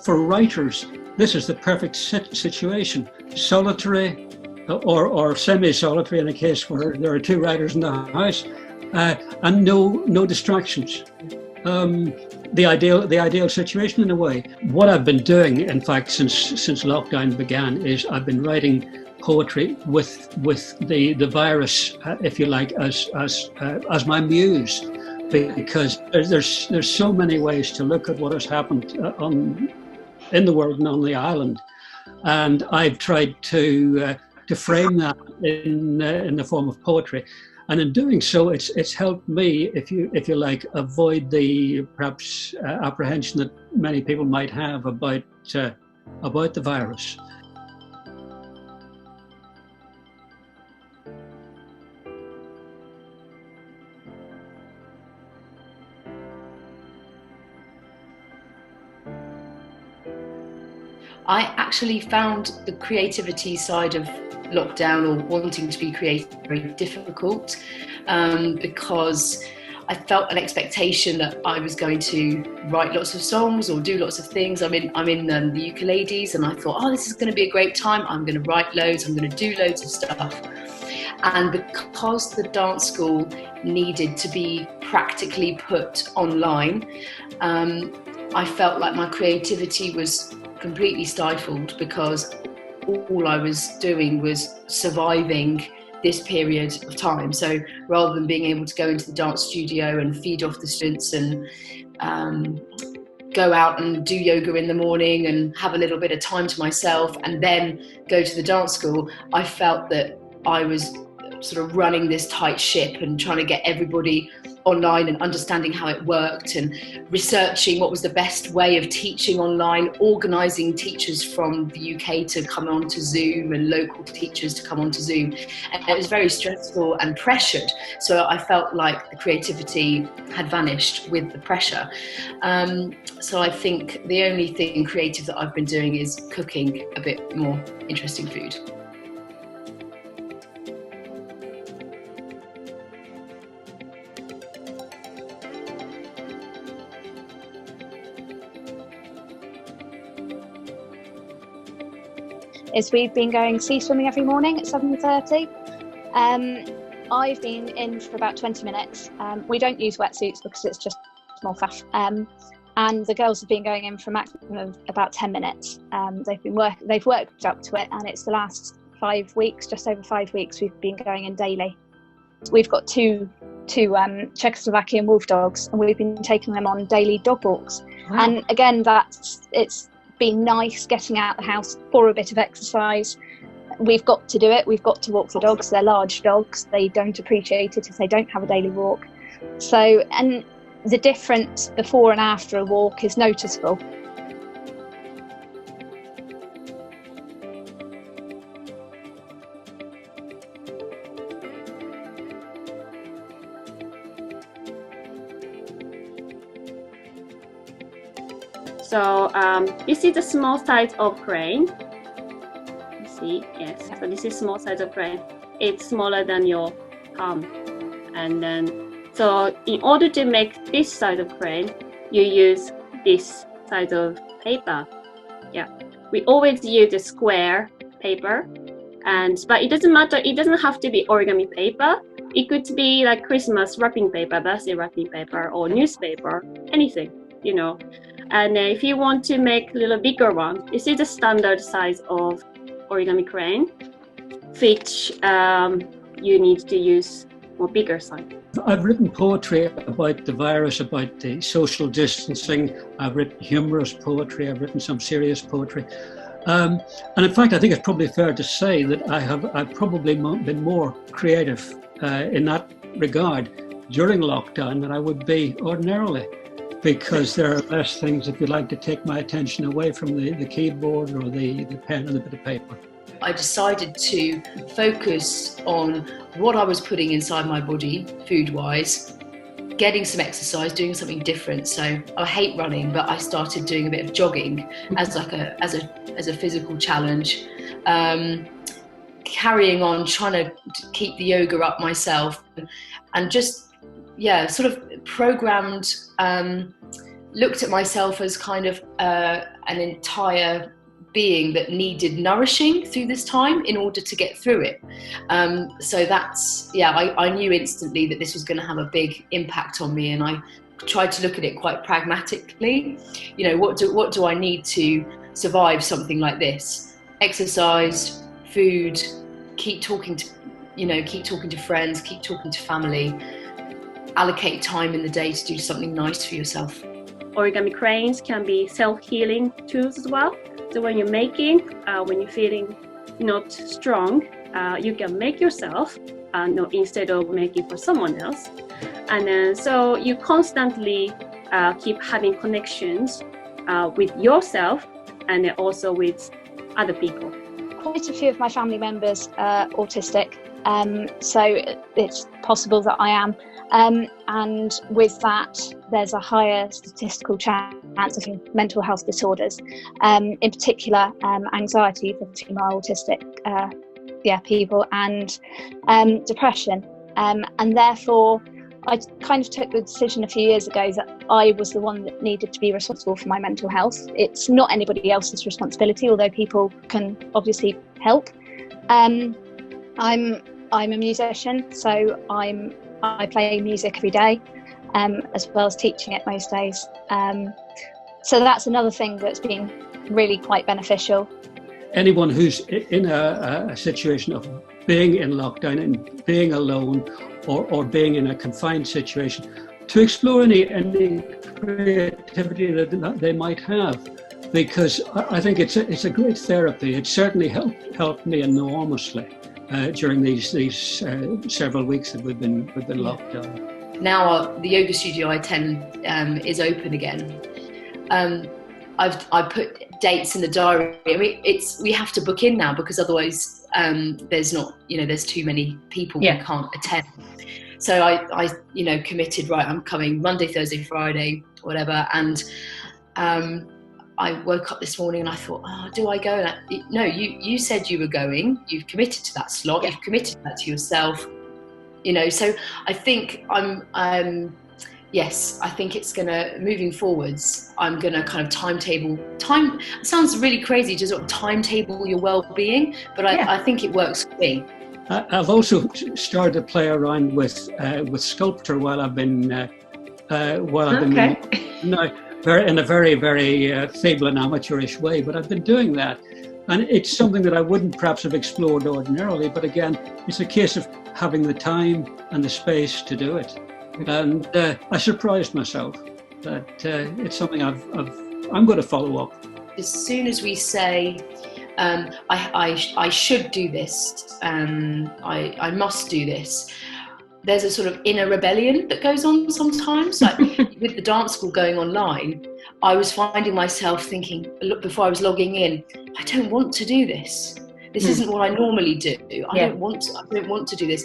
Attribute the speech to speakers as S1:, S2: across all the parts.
S1: For writers, this is the perfect situation. Solitary or semi-solitary in a case where there are two writers in the house, and no distractions. The ideal situation in a way. What I've been doing, in fact, since lockdown began, is I've been writing poetry with the virus, if you like, as my muse, because there's so many ways to look at what has happened in the world and on the island, and I've tried to frame that in the form of poetry. And in doing so, it's helped me, if you like, avoid the perhaps apprehension that many people might have about the virus.
S2: I actually found the creativity side of lockdown, or wanting to be creative, very difficult, because I felt an expectation that I was going to write lots of songs or do lots of things. I'm in the ukuleles, and I thought, oh, this is going to be a great time. I'm going to write loads. I'm going to do loads of stuff. And because the dance school needed to be practically put online, I felt like my creativity was completely stifled, because all I was doing was surviving this period of time. So rather than being able to go into the dance studio and feed off the students and go out and do yoga in the morning and have a little bit of time to myself and then go to the dance school, I felt that I was sort of running this tight ship and trying to get everybody online and understanding how it worked, and researching what was the best way of teaching online, organising teachers from the UK to come onto Zoom and local teachers to come onto Zoom. And it was very stressful and pressured. So I felt like the creativity had vanished with the pressure. So I think the only thing creative that I've been doing is cooking a bit more interesting food.
S3: Is we've been going sea swimming every morning at 7:30. I've been in for about 20 minutes. We don't use wetsuits because it's just more faff. And the girls have been going in for a maximum of about 10 minutes. They've worked up to it, and it's the last 5 weeks, just over 5 weeks, we've been going in daily. We've got two Czechoslovakian wolf dogs, and we've been taking them on daily dog walks. Wow. And again, it's been nice getting out the house for a bit of exercise. We've got to do it. We've got to walk the dogs. They're large dogs. They don't appreciate it if they don't have a daily walk. So, and the difference before and after a walk is noticeable.
S4: So this is the small size of crane. You see, yes. So this is small size of crane. It's smaller than your palm. And then, so in order to make this size of crane, you use this size of paper. Yeah, we always use a square paper, but it doesn't matter. It doesn't have to be origami paper. It could be like Christmas wrapping paper, birthday wrapping paper, or newspaper, anything, you know. And if you want to make a little bigger one, this is the standard size of origami crane, which you need to use more bigger size.
S1: I've written poetry about the virus, about the social distancing. I've written humorous poetry. I've written some serious poetry. And in fact, I think it's probably fair to say that I've probably been more creative in that regard during lockdown than I would be ordinarily, because there are less things, if you like, to take my attention away from the keyboard or the pen and the bit of paper.
S2: I decided to focus on what I was putting inside my body, food-wise, getting some exercise, doing something different. So I hate running, but I started doing a bit of jogging as a physical challenge. Carrying on, trying to keep the yoga up myself, and just sort of programmed looked at myself as kind of an entire being that needed nourishing through this time in order to get through it. So that's, I knew instantly that this was going to have a big impact on me, and I tried to look at it quite pragmatically. You know, what do I need to survive something like this? Exercise, food, keep talking to friends, keep talking to family, allocate time in the day to do something nice for yourself.
S4: Origami cranes can be self-healing tools as well. So when you're making, when you're feeling not strong, you can make yourself, instead of making for someone else. And then so you constantly keep having connections with yourself and also with other people.
S3: Quite a few of my family members are autistic, so it's possible that I am. And with that, there's a higher statistical chance of mental health disorders, in particular anxiety for female autistic people, and depression. And therefore, I kind of took the decision a few years ago that I was the one that needed to be responsible for my mental health. It's not anybody else's responsibility, although people can obviously help. I'm a musician, so I play music every day, as well as teaching it most days. So that's another thing that's been really quite beneficial.
S1: Anyone who's in a situation of being in lockdown and being alone, or being in a confined situation, to explore any creativity that they might have, because I think it's a great therapy. It certainly helped me enormously during these several weeks that we've been locked down.
S2: Now the yoga studio I attend is open again. I put dates in the diary. I mean, we have to book in now, because otherwise there's too many people who can't attend. So I committed, right, I'm coming Monday, Thursday, Friday, whatever. And I woke up this morning and I thought, do I go? No, you said you were going. You've committed to that slot. Yeah. You've committed that to yourself. So I think yes, I think it's going to, moving forwards, I'm going to kind of time, it sounds really crazy to sort of timetable your well-being, but I think it works for me.
S1: I've also started to play around with sculpture while I've been in a very, very feeble and amateurish way, but I've been doing that. And it's something that I wouldn't perhaps have explored ordinarily, but again, it's a case of having the time and the space to do it. And I surprised myself that it's something I'm going to follow up.
S2: As soon as we say, I should do this, I must do this, there's a sort of inner rebellion that goes on sometimes. Like with the dance school going online, I was finding myself thinking, before I was logging in, I don't want to do this. This isn't what I normally do. I don't want to do this.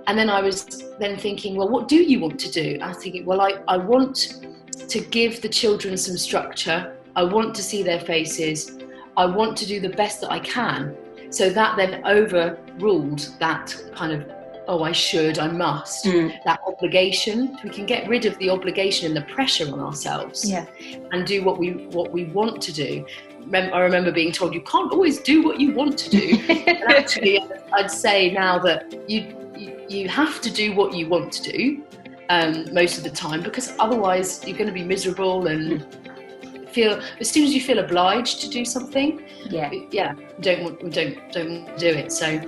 S2: And then I was then thinking, well, what do you want to do? I was thinking, well, I want to give the children some structure. I want to see their faces. I want to do the best that I can. So that then overruled that kind of, I should, I must, that obligation. We can get rid of the obligation and the pressure on ourselves and do what we want to do. I remember being told you can't always do what you want to do. And actually, I'd say now that you have to do what you want to do most of the time, because otherwise you're going to be miserable and feel, as soon as you feel obliged to do something, don't want to do it. So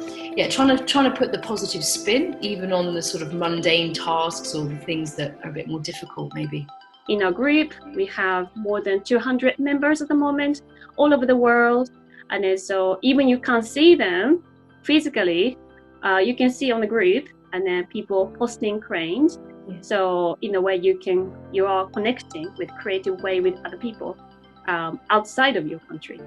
S2: trying to put the positive spin even on the sort of mundane tasks or the things that are a bit more difficult maybe.
S4: In our group, we have more than 200 members at the moment, all over the world. And then so even you can't see them physically, you can see on the group, and then people posting cranes. Yeah. So in a way you are connecting with creative way with other people outside of your country.